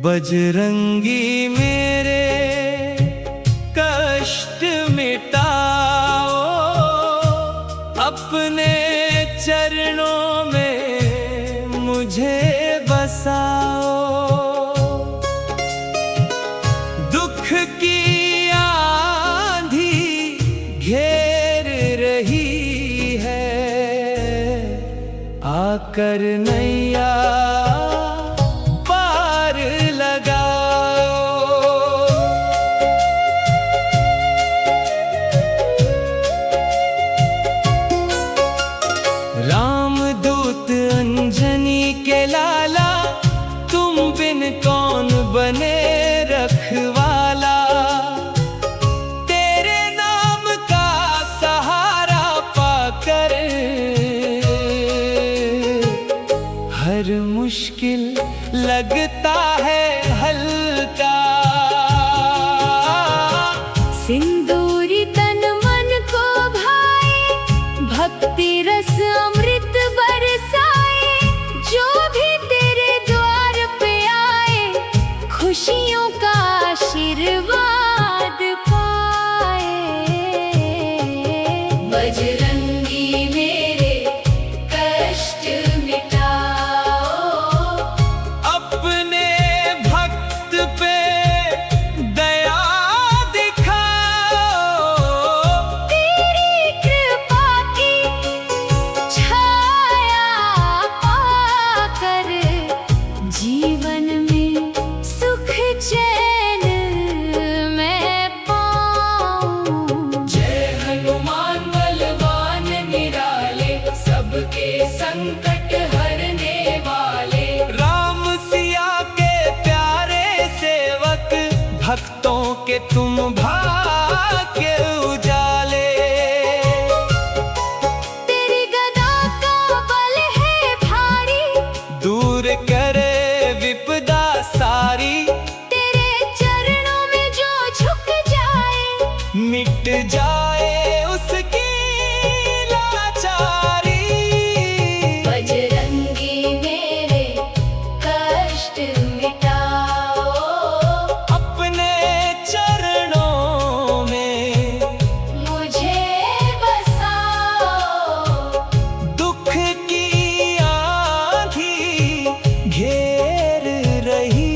बजरंगी मेरे कष्ट मिटाओ, अपने चरणों में मुझे बसाओ। दुख की आंधी घेर रही है, आकर नैया कौन बने रखवाला, तेरे नाम का सहारा पाकर हर मुश्किल लगता है हल्का। सिंदूरी तन मन को भाए, भक्ति रस अमृत बरसाए, जो भी तेरे द्वार पे आए खुशियों का आशीर्वाद पाए। बजरंगी मेरे कष्ट मिटाओ, अपने भक्त पे दया दिखाओ। तेरी कृपा की छाया पाकर जीवन में सुख चैन मैं पाऊं। जय हनुमान बलवान निराले, सबके संकट हरने वाले। राम सिया के प्यारे सेवक, भक्तों के तुम भाग्य उजाले। तेरी गदा का बल है भारी, दूर करे विपदा सारी। तेरे चरणों में जो झुक जाए मिट जाए उसकी लाचारी। बजरंगी मेरे कष्ट मिटाओ, अपने चरणों में मुझे बसाओ। दुख की आंधी घेर रही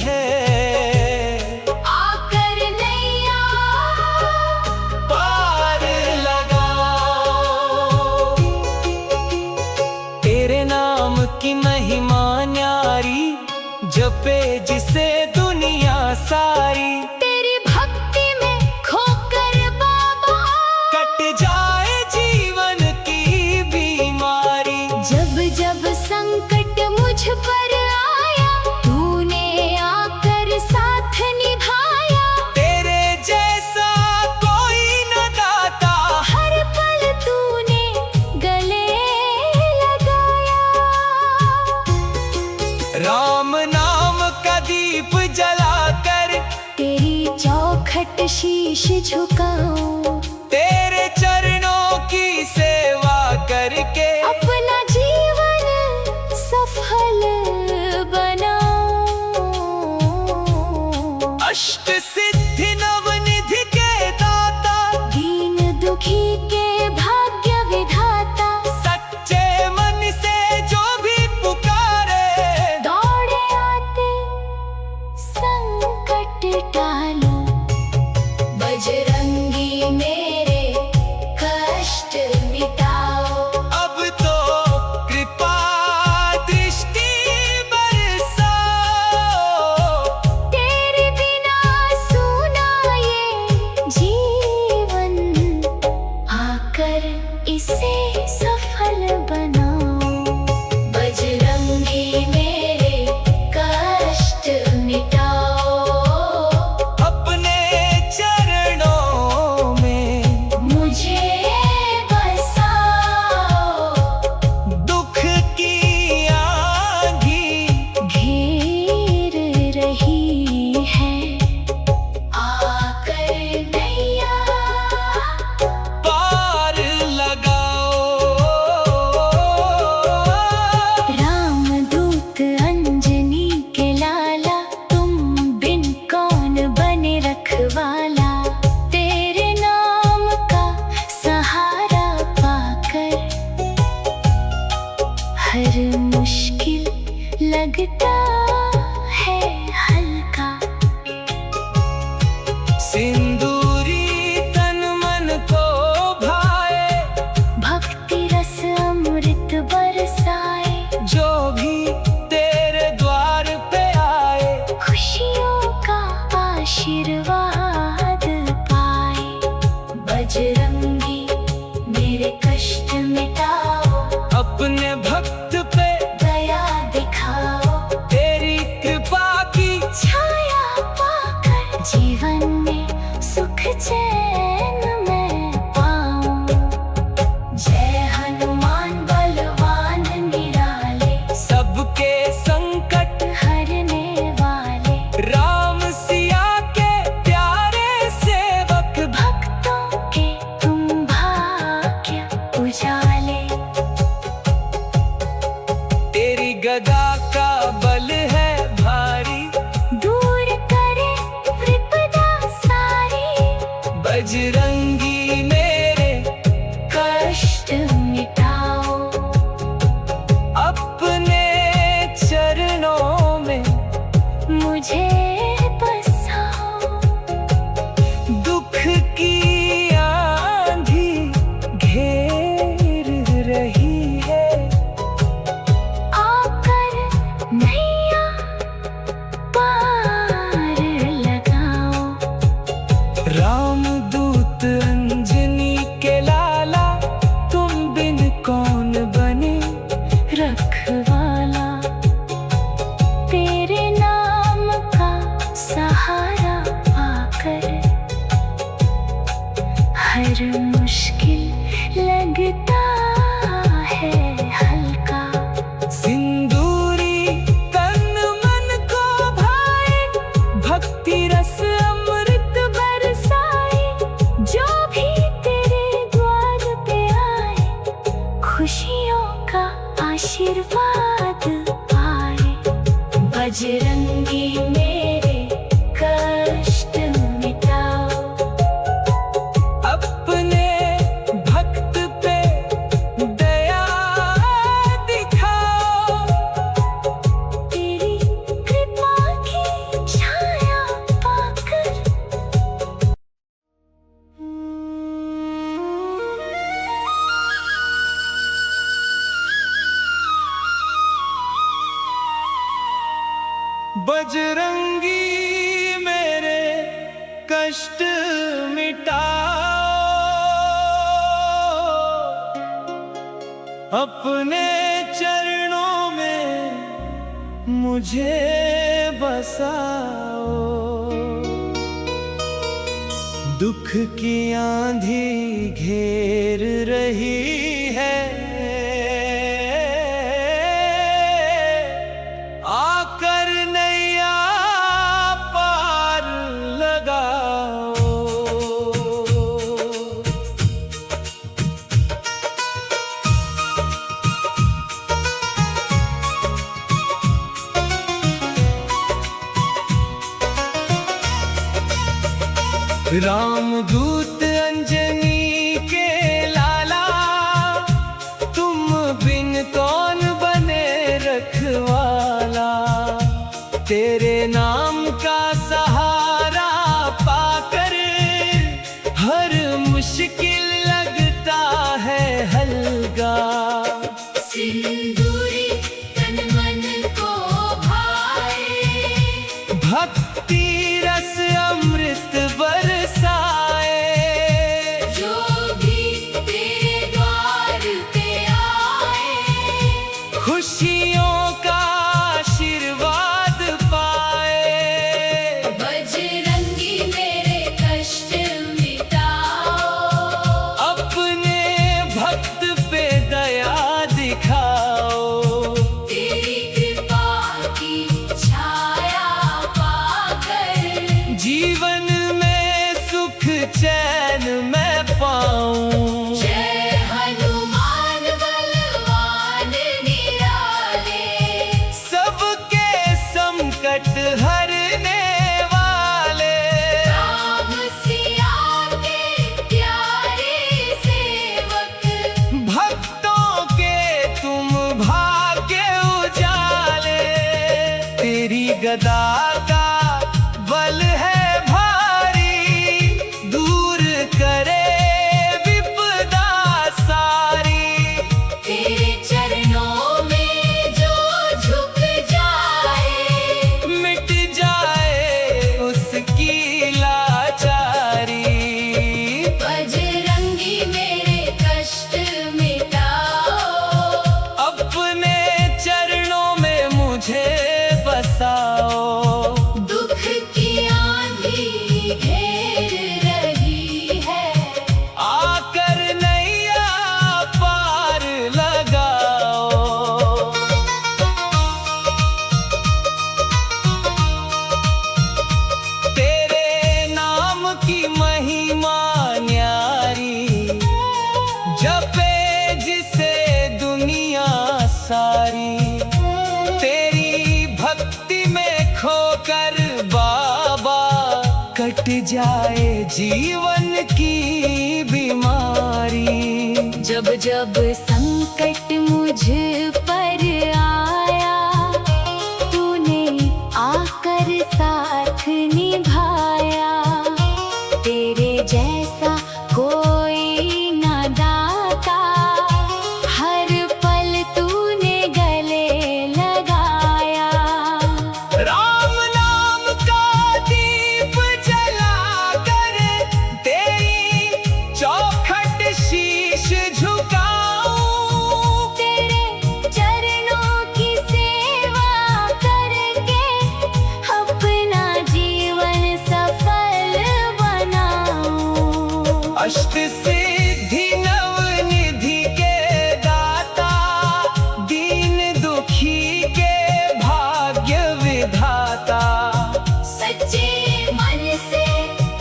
है, आकर नैया पार लगाओ। तेरे नाम की महिमा न्यारी, जपे जिसे दुनिया सारी। तेरी भक्ति में खोकर बाबा कट जाए जीवन की बीमारी। जब जब संकट मुझ पर आया, तूने आकर साथ निभाया। तेरे जैसा कोई न दाता, हर पल तूने गले लगाया। राम नाम का दीप जलाकर तेरी चौखट शीश झुकाऊं, तेरे चरणों की सेवा करके अपना जीवन सफल बनाऊं। अष्ट सिद्धि नवनिधि के दाता, दीन दुखी के भाग्य विधाता, सच्चे मन से जो भी पुकारे दौड़े आते संकट टालो। बजरंगी मेरे कष्ट मिटाओ, अब तो कृपा दृष्टि बरसाओ। तेरे बिना सूना ये जीवन, आकर इसे सफल बनाओ। बजरंगी मेरे कष्ट मिटाओ, अपने चरणों बजरंगी मेरे कष्ट मिटाओ, अपने भक्त पे दया दिखाओ, तेरी कृपा की छाया पाकर जीवन में सुख चैन मैं पाऊं। जय हनुमान बलवान निराले, सबके संकट हरने वाले, राम सिया के प्यारे सेवक, भक्तों के तुम भाग्य उजाले। तेरी गदा का बल है भारी, दूर करे विपदा सारी, बजरंगी मेरे कष्ट मिटाओ, अपने चरणों में मुझे बसाओ। दुख की आंधी घेर रही है, आकर नैया पार लगाओ, रामदूत अंजनी के लाला, तुम बिन कौन बने रखवाला। तेरे नाम का सहारा पाकर हर मुश्किल लगता है हल्का। सिंदूरी तन मन को भाए, भक्ति रस अमृत बरसाए, जो भी तेरे द्वार पे आए, खुशियों का आशीर्वाद पाए। बजरंगी मेरे कष्ट मिटाओ, अपने भक्त पे दया दिखाओ, तेरी कृपा की छाया पाकर बजरंगी मेरे कष्ट मिटाओ, अपने चरणों में मुझे बसाओ। दुख की आंधी घेर रही है, आकर नैया पार लगाओ। रामदूत अंजनी के लाला, तुम बिन कौन बने रखवाला। तेरे नाम का सहारा पाकर हर मुश्किल लगता है हल्का। सिंदूरी तन मन को भाए, भक्ति रस अमृत बरसाए, जो भी तेरे द्वार पे आए, खुशियों का आशीर्वाद पाए। बजरंगी मेरे कष्ट मिटाओ, अपने भक्त पे दया दिखाओ, तेरी कृपा की छाया पाकर जीवन में सुख चैन मैं पाऊं। जय हनुमान बलवान निराले, सबके संकट हरने वाले, राम सिया के प्यारे सेवक, भक्तों के तुम भाग्य उजाले। तेरी गदा का बल है भारी, दूर करे विपदा सारी। तेरे चरणों में जो झुक जाए, मिट जाए उसकी लाचारी। बजरंगी जाए जीवन की बीमारी। जब जब संकट मुझ पर आया, तूने आकर साथ निभाया। तेरे जैसा कोई ना दाता, हर पल तूने गले लगाया। राम नाम का दीप जलाकर तेरी चौखट शीश झुकाऊं। तेरे चरणों की सेवा करके अपना जीवन सफल बनाऊं। अष्ट सिद्धि नवनिधि के दाता, दीन दुखी के भाग्य विधाता। सच्चे मन से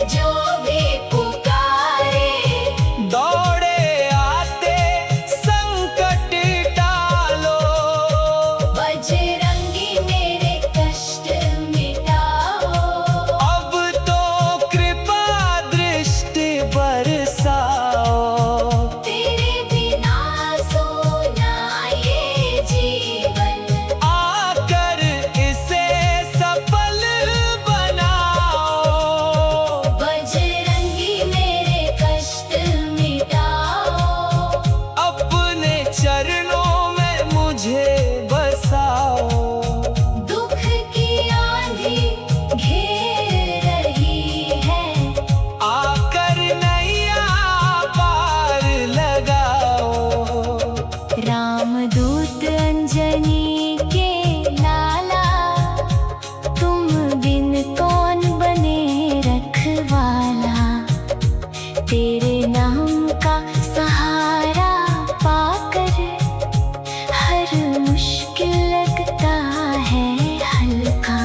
जो भी पुकारे, दौड़े आते संकट टालो। बजरंगी मेरे कष्ट मिटाओ। अब तो कृपा दृष्टि बरसाओ। तेरे बिना सोना ये जीवन, आकर इसे सफल बनाओ। बजरंगी मेरे कष्ट मिटाओ। अपने चरणों में मुझे बसाओ। दुख की आंधी घेर रही है, आकर नैया पार लगाओ। रामदूत अंजनी के लाला, तुम बिन कौन बने रखवाला। तेरे नाम का सहारा पाकर हर मुश्किल लगता है हल्का।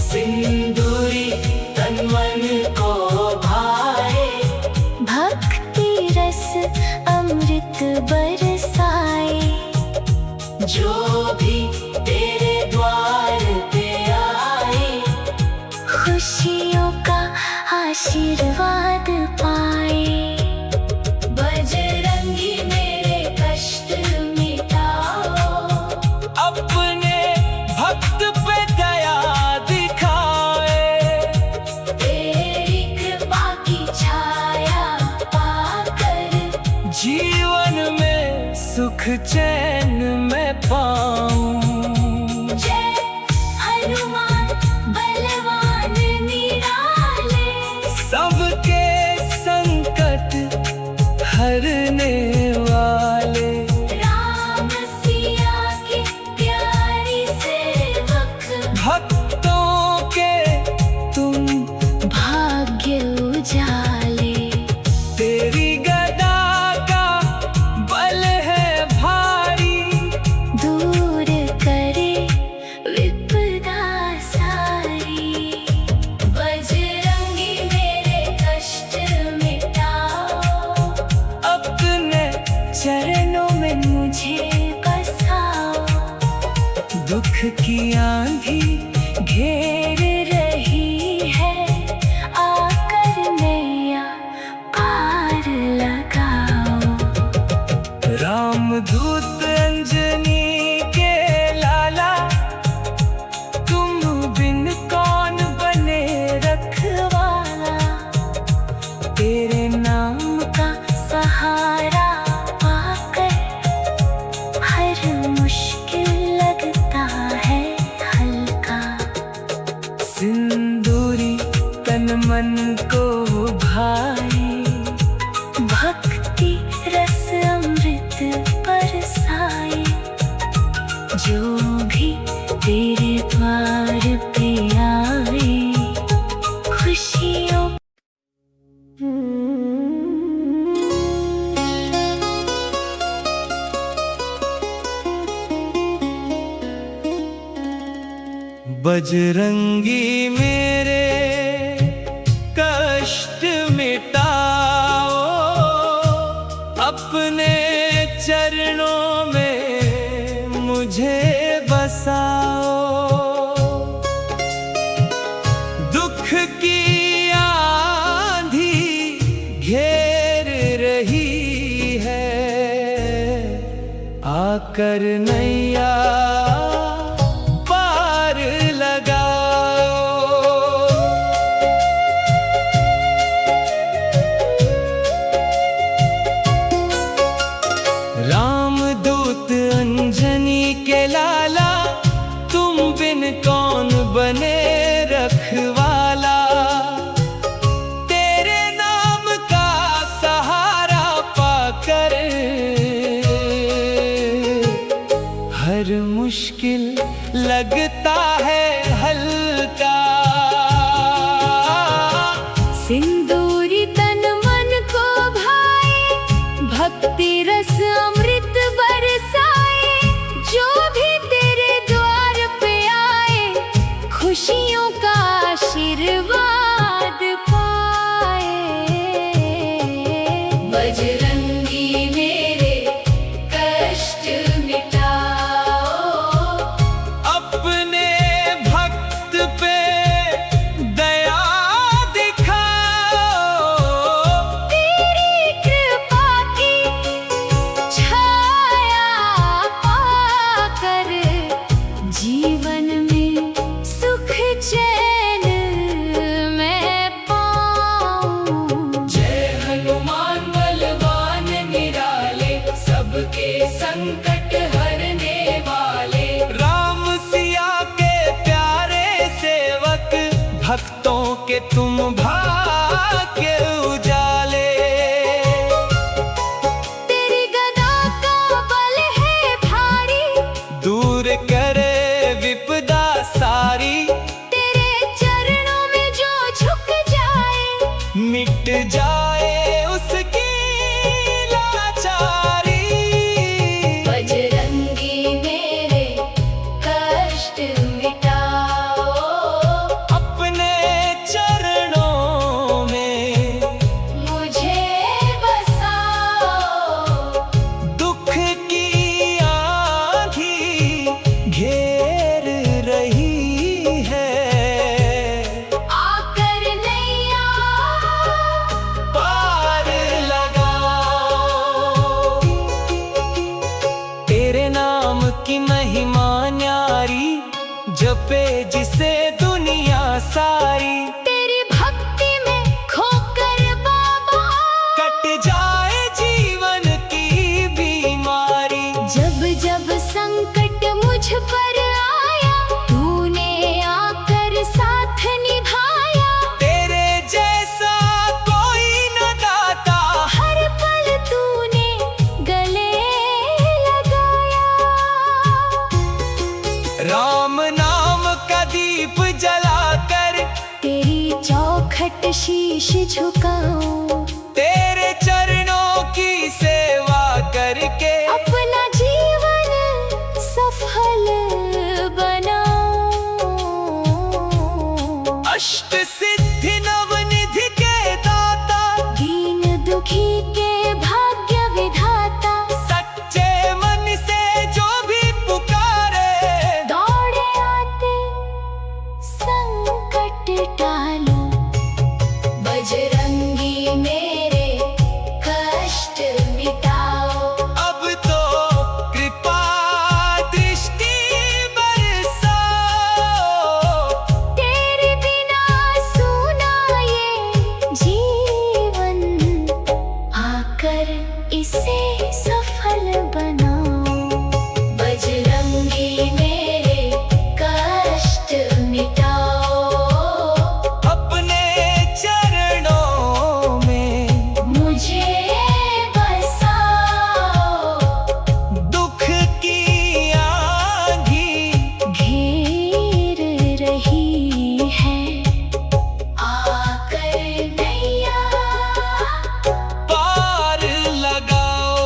सिंदूरी तन मन को भाए, भक्ति रस अमृत बरसाए। जो भी तेरे द्वार पे आए। खुशियों का आशीर्वाद पाए। बजरंगी मेरे कष्ट मिटाओ। अपने भक्त पे दया दिखाए। तेरी कृपा की छाया पाकर जीवन में सुख चैन में पाऊं। जय हनुमान बलवान निराले। सबके संकट हरने वाले। राम सिया के प्यारी सेवक, भक्तों के तुम भाग्य उजाले। तेरी गदा का बल है भारी। दूर करे विपदा सारी। बजरंगी मेरे कष्ट मिटाओ। अपने चरणों में मुझे बसाओ। दुख की आंधी घेर रही है, आकर नैया पार लगाओ। रामदूत अंजनी के लाला, तुम बिन कौन बने रखवाला। तेरे नाम का सहारा पाकर हर मुश्किल लगता है हल्का। सिंदूरी तन मन को भाए, भक्ति रस अमृत बरसाए। जो भी तेरे द्वार पे आए, खुशियों बजरंगी मेरे कष्ट मिटाओ। अपने चरणों में मुझे बसाओ। दुख की आकर नैया पार लगाओ। रामदूत अंजनी के लाला, तुम बिन कौन बने रखवाला। तेरे नाम का सहारा पाकर हर मुश्किल लगता है हल्का। सिंदूरी तन मन को भाए, भक्ति रस अमृत बरसाए। जो भी तेरे द्वार पे आए, खुशियों का आशीर्वाद पाए। बजरंगी मेरे कष्ट मिटाओ, अपने भक्त पे दया दिखाओ। तेरी कृपा की छाया पाकर जीवन में सुख चैन मैं पाऊं। जय हनुमान बलवान निराले, सबके संकट हरने वाले। राम सिया के प्यारे सेवक, भक्तों के तुम भाग्य उजाले। तेरी गदा का बल है भारी, दूर करे विपदा सारी। तेरे चरणों में जो झुक जाए, मिट जाए उसकी लाचारी। बजरंगी मेरे कष्ट मिटाओ, अपने चरणों में मुझे बसाओ। दुख की आंधी घेर रही है, आकर नैया पार लगाओ। तेरे नाम की महिमा न्यारी, जपे जिसे दुनिया सारी। तेरी भक्ति में खोकर बाबा, कट जाए जीवन की बीमारी। जब जब संकट मुझ पर आया, तूने आकर साथ निभाया। तेरे जैसा कोई न दाता, हर पल तूने गले लगाया। राम नाम का दीप जलाकर तेरी चौखट शीश झुकाऊं, तेरे चरणों की सेवा करके अपना जीवन सफल बनाऊं। अष्ट सिद्धि नवनिधि के दाता, दीन दुखी के भाग्य विधाता। सच्चे मन से जो भी पुकारे, दौड़े आते संकट टालो, बजरंगी मेरे कष्ट मिटाओ। अब तो कृपा दृष्टि बरसाओ। तेरे बिना सूना ये जीवन, आकर इसे सफल बनाओ। बजरंगी मेरे कष्ट मिटाओ, अपने चरणों में मुझे बसाओ। दुख की आंधी घेर रही है, आकर नैया पार लगाओ।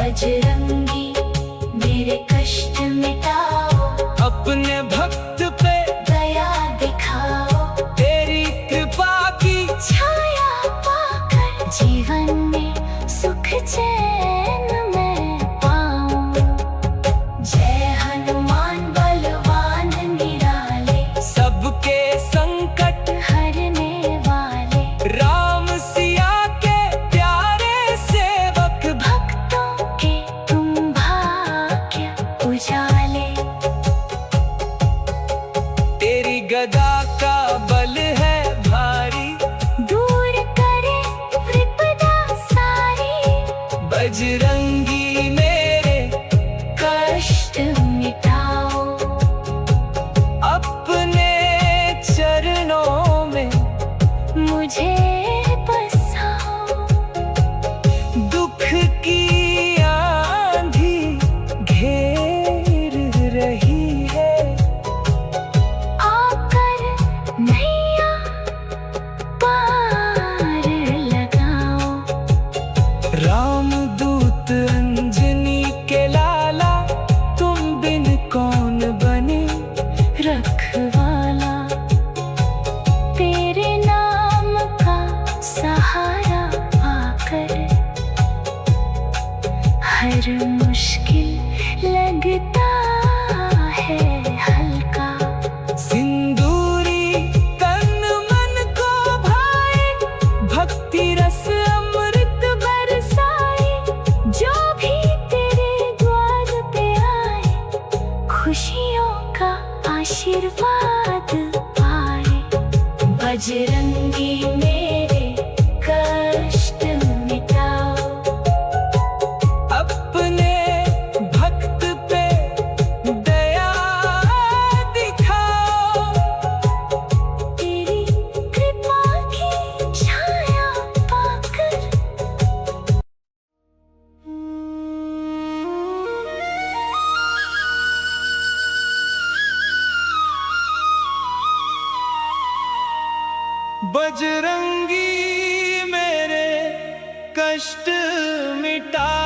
बजरंगी मेरे कष्ट मिटाओ, अपने भक्त पे दया दिखाओ। तेरी कृपा की छाया पाकर जीवन में सुख चैन मैं पाऊं। जय हनुमान बलवान निराले, सबके संकट हरने वाले। राम सिया के प्यारे सेवक, भक्तों के तुम भाग्य उजाले। तेरी गदा का बल है भारी, दूर करे विपदा सारी। बजरंगी मेरे कष्ट मिटाओ, अपने चरणों में मुझे बसाओ। दुख की आंधी घेर रही है, आकर नैया पार लगाओ। रामदूत अंजनी के लाला, तुम बिन कौन बने रखवाला, तेरे नाम का सहारा पाकर हर मुश्किल लगता है हल्का। सिंदूरी तन मन को भाए, भक्ति रस अमृत बरसाए। जो भी तेरे द्वार पे आए, खुशियों का आशीर्वाद पाए। बजरंगी मेरे कष्ट मिटाओ, अपने भक्त पे दया दिखाओ। तेरी कृपा की छाया पाकर। बजरंगी मेरे कष्ट मिटाओ,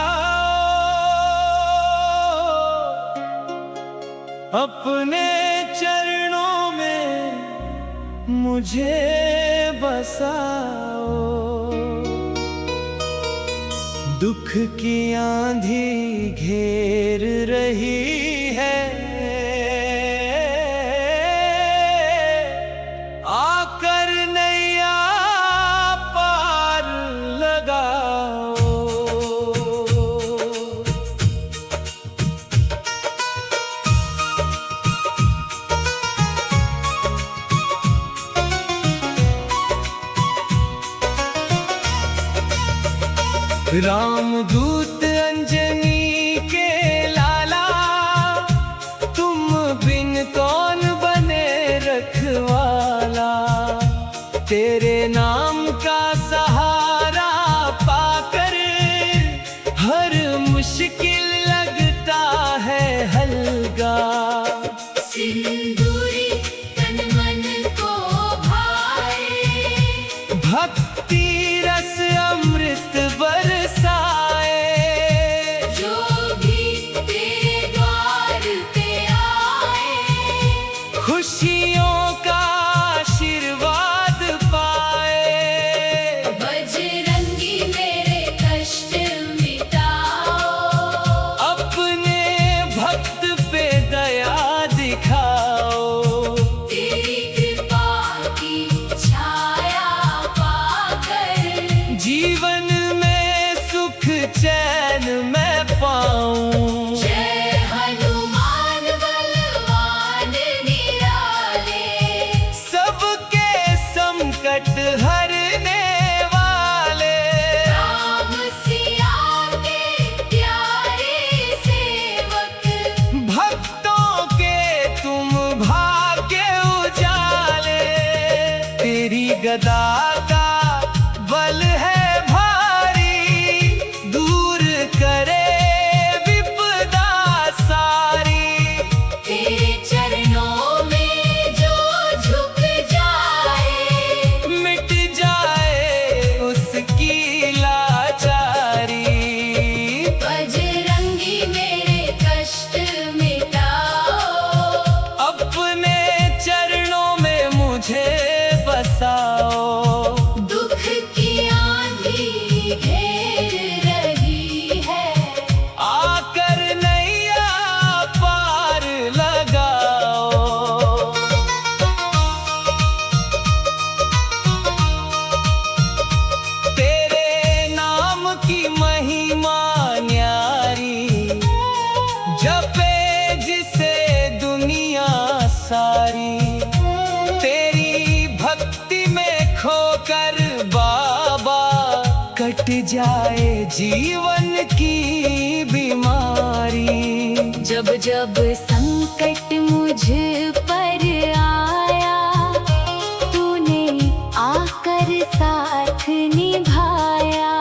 अपने चरणों में मुझे बसाओ। दुख की आंधी घेर रही है, आकर नैया पार लगाओ। रामदूत अंजनी के लाला, तुम बिन कौन बने रखवाला। तेरे नाम का सहारा पाकर हर मुश्किल लगता है हल्का। सिंदूरी तन मन को भाए, भक्ति रस अमृत बरसाए। जो भी तेरे द्वार पे आए, खुशियों का आशीर्वाद पाए। बजरंगी मेरे कष्ट मिटाओ, जाए जीवन की बीमारी। जब जब संकट मुझ पर आया, तूने आकर साथ निभाया।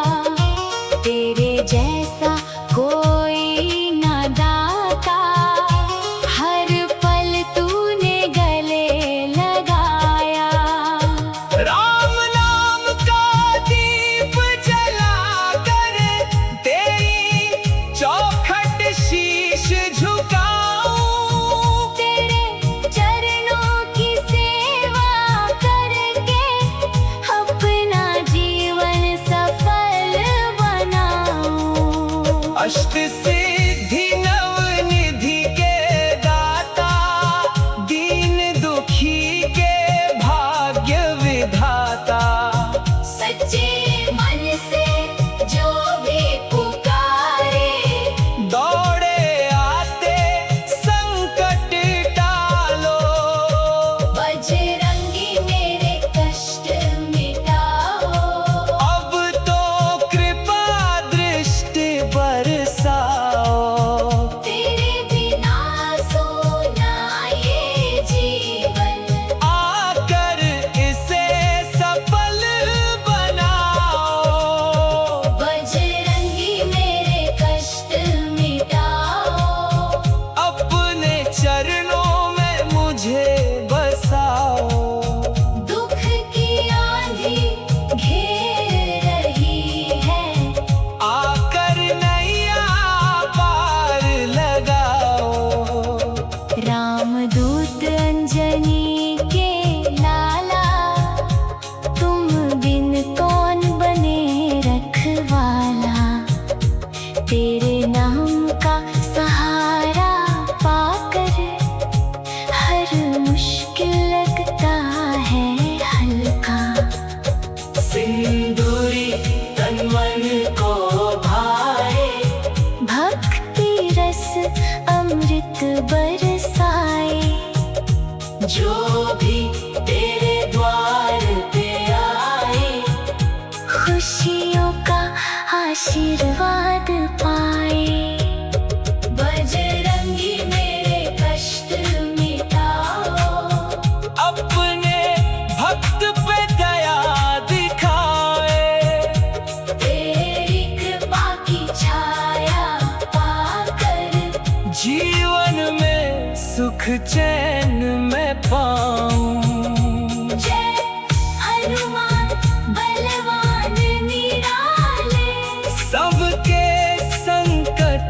तेरे जैसा कोई ना दाता, हर पल तूने गले लगाया। राम नाम का दीप जलाकर तेरी चौखट शीश झुकाऊं। तेरे चरणों की सेवा करके अपना जीवन सफल बनाऊं। अष्ट सिद्धि नवनिधि के दाता, दीन दुखी के भाग्य विधाता। सच्चे मन से जो भी पुकारे, दौड़े आते संकट टालो। बजरंगी मेरे कष्ट मिटाओ। अब तो कृपा दृष्टि बरसाओ। तेरे बिना सोना ये जीवन, आकर इसे सफल बनाओ। बजरंगी मेरे कष्ट मिटाओ। अपने चरणों में मुझे बसाओ। दुख की आंधी घेर रही है, आकर नैया पार लगाओ। रामदूत अंजनी के लाला, तुम बिन कौन बने रखवाला। तेरे नाम का सहारा पाकर हर मुश्किल लगता है हल्का। सिंदूरी तन मन को भाए, भक्ति रस अमृत बरसाए। जो भी तेरे द्वार पे आए। खुशियों का आशीर्वाद पाए। बजरंगी मेरे कष्ट मिटाओ। अपने भक्त पे दया दिखाए। तेरी कृपा की छाया पाकर जीवन में सुख चैन में पाऊं। जय हनुमान बलवान निराले। सबके संकट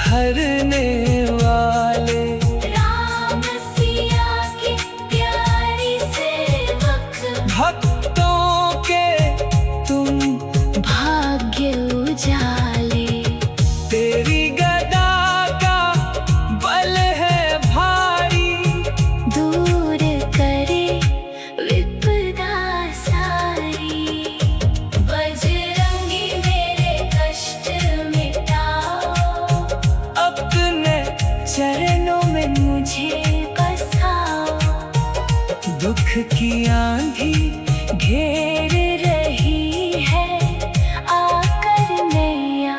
हरने वाले। राम सिया के प्यारी सेवक, भक्तों के तुम भाग्य उजाले। तेरी गदा का बल है भारी। दूर करे विपदा सारी। बजरंगी मेरे कष्ट मिटाओ। अपने चरणों में मुझे बसाओ। दुख की आंधी घेर रही है, आकर नैया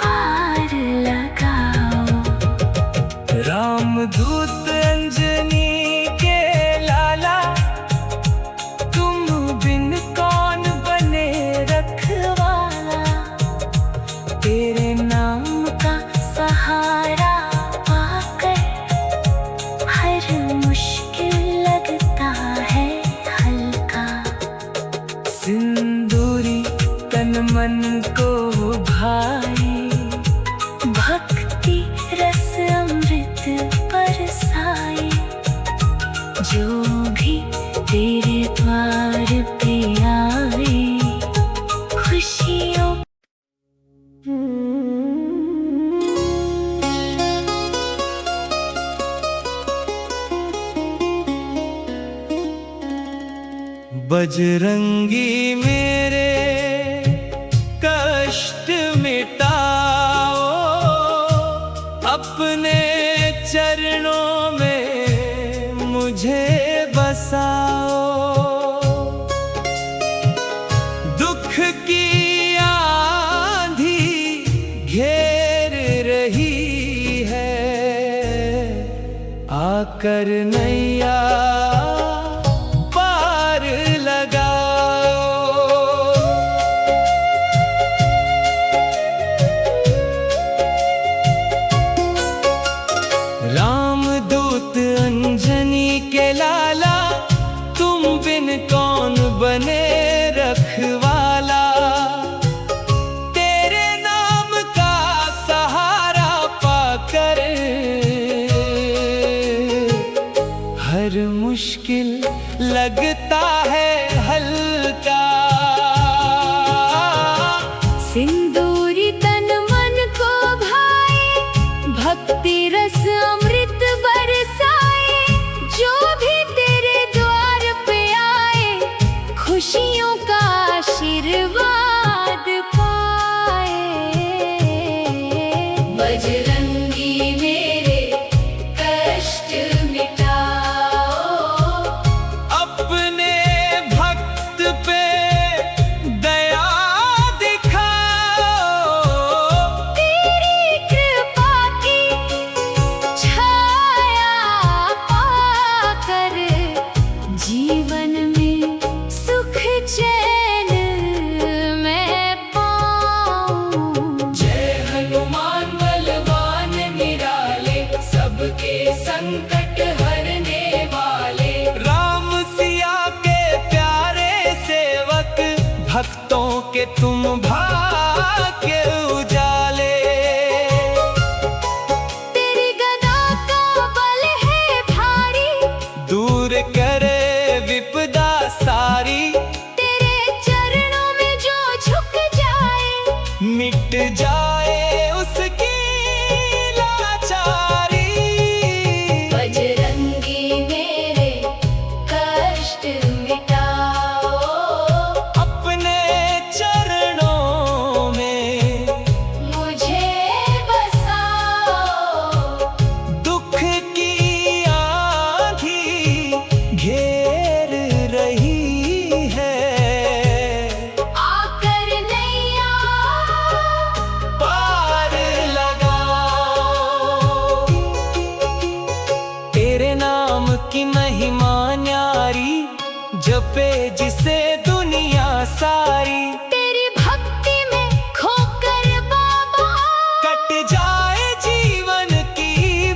पार लगाओ। रामदूत अंजनी के लाला, तुम बिन कौन बने रखवाला। तेरे नाम का सहारा पाकर हर मुश्किल लगता है हल्का। सिंदूरी तन मन को भाए, भक्ति रस अमृत बरसाए। जो भी तेरे द्वार पे आए, खुशियों बजरंगी मेरे कष्ट मिटाओ। अपने चरणों में मुझे बसाओ। दुख की घेर रही है, आकर नैया पार लगाओ। रामदूत अंजनी के लाला, तुम बिन कौन बने रखवाला। तेरे नाम का सहारा पाकर हर मुश्किल लगता है हल्का। सिंदूरी तन मन को भाए, भक्ति रस अमृत बरसाए। जो भी तेरे द्वार पे आए, खुशियों का आशीर्वाद पाए। बजरंगी मेरे कष्ट मिटाओ, अपने भक्त पे दया दिखाओ। तेरी कृपा की छाया पाकर जीवन में सुख चैन मैं पाऊं। जय हनुमान बलवान निराले, सबके संकट हरने वाले। राम सिया के प्यारे सेवक, भक्तों के तुम भाग्य उजाले। तेरी गदा का बल है भारी, दूर करे विपदा सारी। तेरे चरणों में जो झुक जाए, मिट जाए उसकी लाचारी। बजरंगी मेरे कष्ट मिटाओ, अपने चरणों में मुझे बसाओ। दुख की आंधी घेर रही है, आकर नैया पार लगाओ। तेरे नाम की महिमा न्यारी, जपे जिसे दुनिया सारी। तेरी भक्ति में खोकर बाबा, कट जाए जीवन की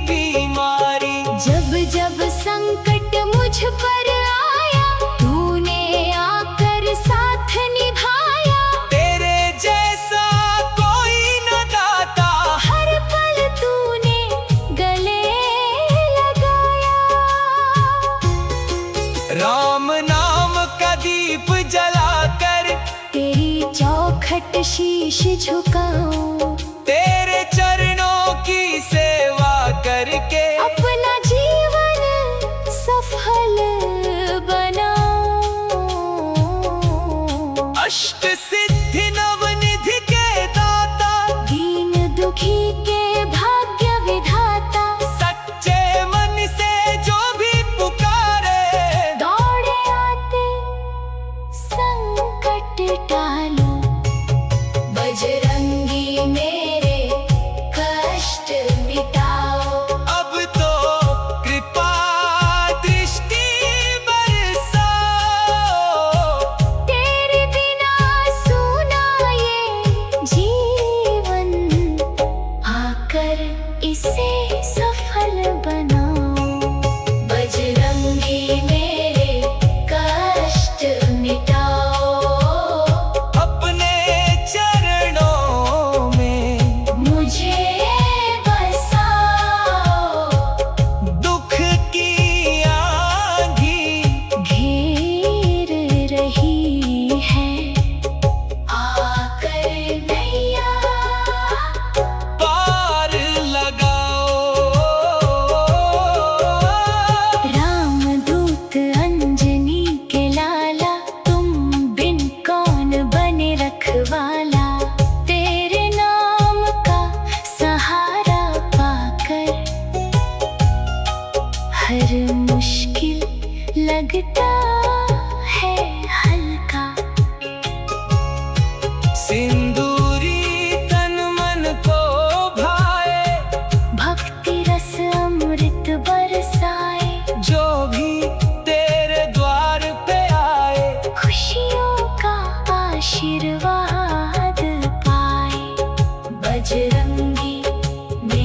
बीमारी। जब जब संकट मुझ पर आया, तूने आकर साथ निभाया। तेरे जैसा कोई न दाता, हर पल तूने गले लगाया। राम नाम का दीप जलाकर तेरी चौखट शीश झुकाऊं, तेरे चरणों की सेवा करके अपना जीवन सफल बनाऊं। अष्ट सिद्धि नवनिधि के दाता, दीन दुखी के भाग्य विधाता। सच्चे मन से जो भी पुकारे, दौड़े आते संकट टालो। बजरंगी मेरे कष्ट मिटाओ, अब तो कृपा दृष्टि बरसाओ। तेरे बिना सुना ये जीवन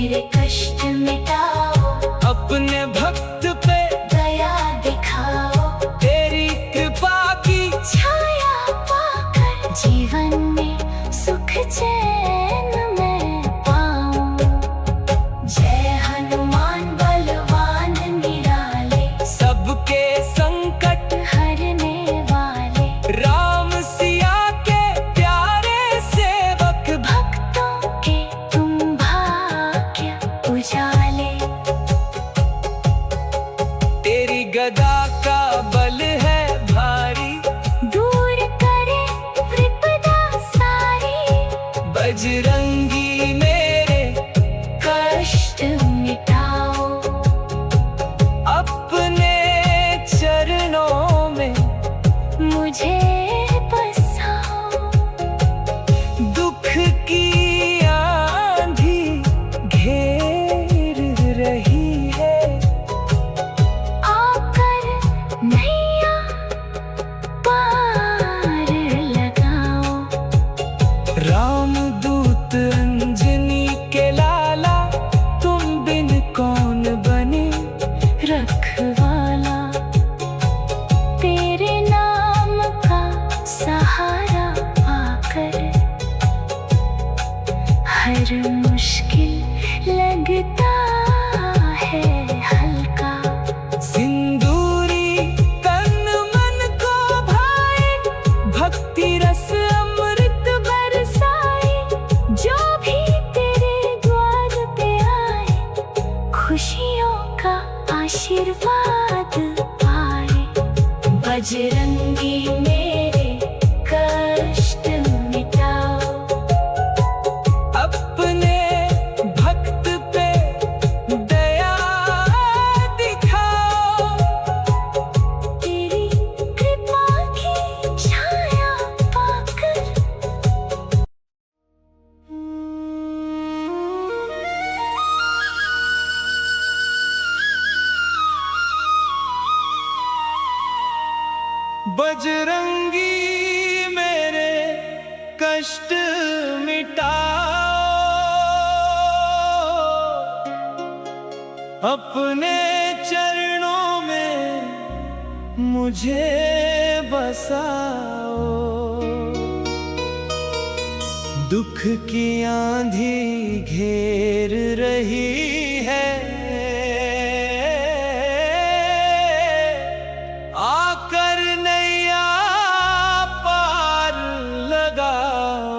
मेरे कष्ट मिटाओ, अपने भक्त पे दया दिखाओ। तेरी कृपा की छाया पाकर जीवन में सुख चैन मैं पाऊं। जय हनुमान बलवान निराले, सबके संकट हरने वाले। राम सिया के प्यारे सेवक, भक्तों के तुम भाग्य उजाले। तेरी गदा का बल है भारी, दूर करे विपदा सारी। बजरंगी मेरे कष्ट मिटाओ, अपने चरणों में मुझे बसाओ। दुख की आंधी घेर रही है, आकर नैया पार लगाओ। रामदूत अंजनी के लाला, तुम बिन कौन बने रखवाला, तेरे नाम का सहारा पाकर हर मुश्किल लगता है हल्का। सिंदूरी तन मन को भाए, भक्ति रस अमृत बरसाए। जो भी तेरे द्वार पे आए, खुशियों का आशीर्वाद पाए। बजरंगी मेरे कष्ट मिटाओ, अपने भक्त पे दया दिखाओ। तेरी कृपा की छाया पाकर बजरंगी मेरे कष्ट मिटाओ, अपने चरणों में मुझे बसाओ। दुख की आंधी घेर रही है, आकर नैया पार लगाओ।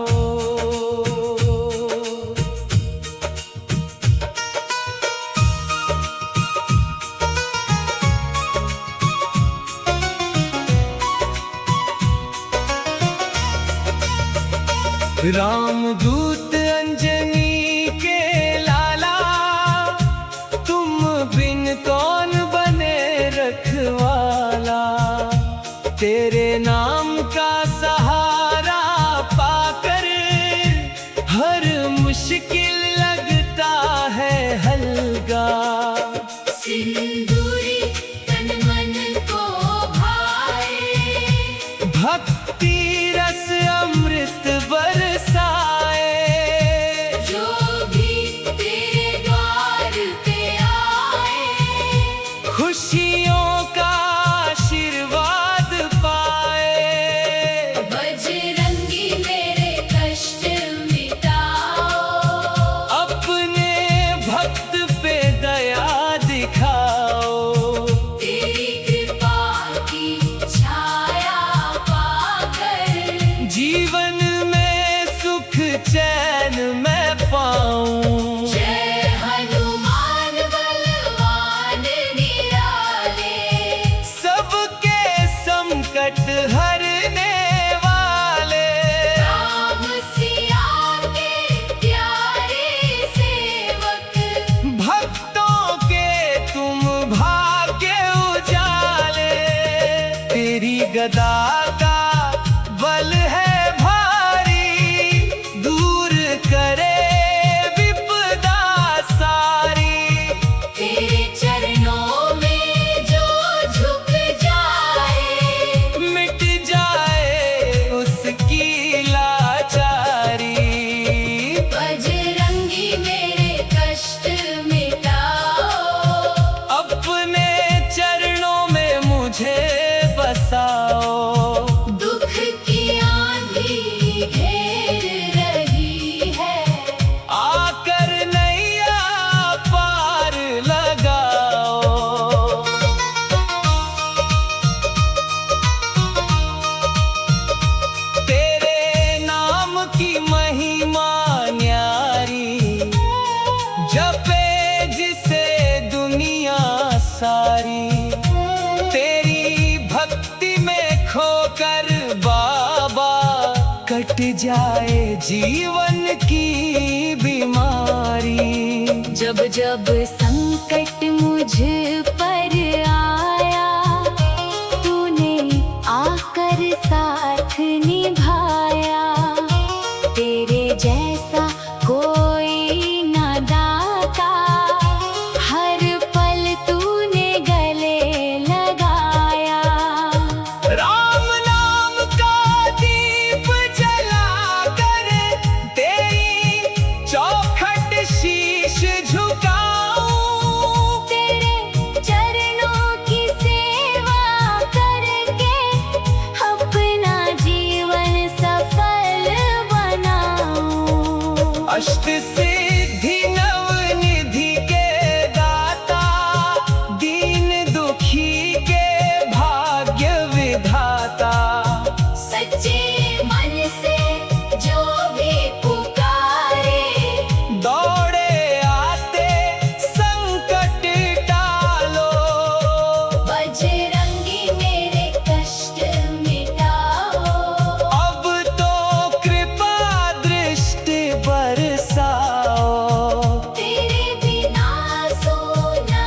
रामदूत अंजनी के लाला, तुम बिन कौन बने रखवाला। तेरे नाम का सहारा पाकर हर मुश्किल लगता है हल्का। सिंदूरी तन मन को भाए, भक्ति रस अमृत बरसा जाए जीवन की बीमारी। जब जब संकट मुझ पर आया, तूने आकर साथ निभाया। तेरे जैसा कोई न दाता, हर पल तूने गले लगाया। राम नाम का दीप जलाकर तेरी चौखट शीश झुकाऊं। तेरे चरणों की सेवा करके अपना जीवन सफल बनाऊं। अष्ट सिद्धि नवनिधि के दाता, दीन दुखी के भाग्य विधाता। सच्चे मन से जो भी पुकारे, दौड़े आते संकट टालो। बजरंगी मेरे कष्ट मिटाओ। अब तो कृपा दृष्टि बरसाओ। तेरे बिना सोना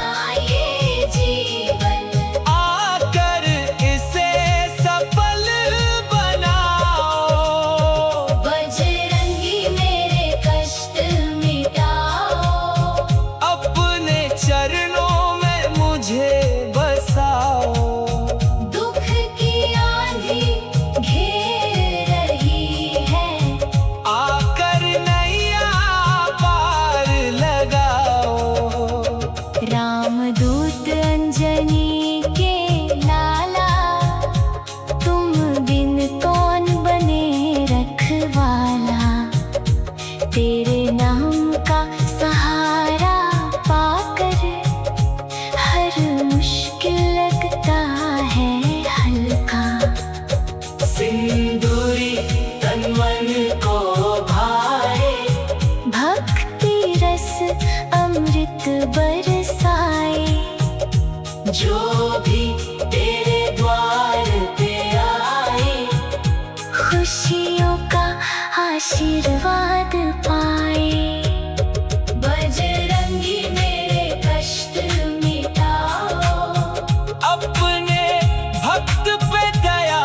ये जीवन, आकर इसे सफल बनाओ। बजरंगी मेरे कष्ट मिटाओ। अपने चरणों में मुझे बसाओ। दुख की आंधी घेर रही है, आकर नैया पार लगाओ। रामदूत अंजनी के लाला, तुम बिन कौन बने रखवाला। तेरे नाम का सहारा पाकर हर मुश्किल लगता है हल्का। सिंदूरी तन मन को भाए, भक्ति रस अमृत बरसाए। जो भी तेरे द्वार पे आए। खुशियों का आशीर्वाद पाए। बजरंगी मेरे कष्ट मिटाओ। अपने भक्त पे दया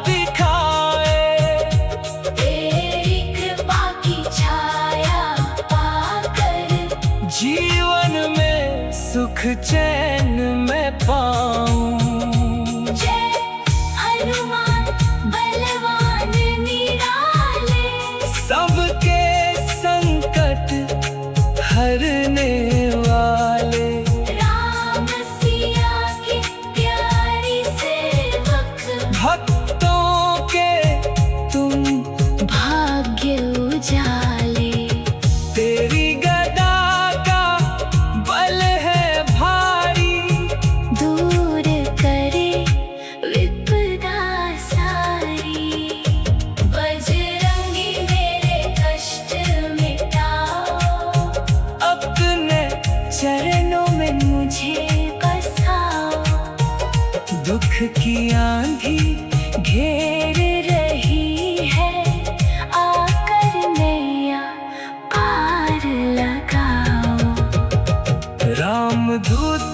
दिखाए। तेरी कृपा की छाया पाकर जीवन में सुख चैन में पाऊं। जय हनुमान बलवान निराले। सबके संकट हरने वाले। राम सिया के प्यारी सेवक, भक्तों के तुम भाग्य उजाले। तेरी गदा का बल है भारी। दूर करे विपदा सारी। बजरंगी मेरे कष्ट मिटाओ। अपने चरणों में मुझे बसाओ। दुख की आंधी घेर रही है, आकर नैया पार लगाओ। रामदूत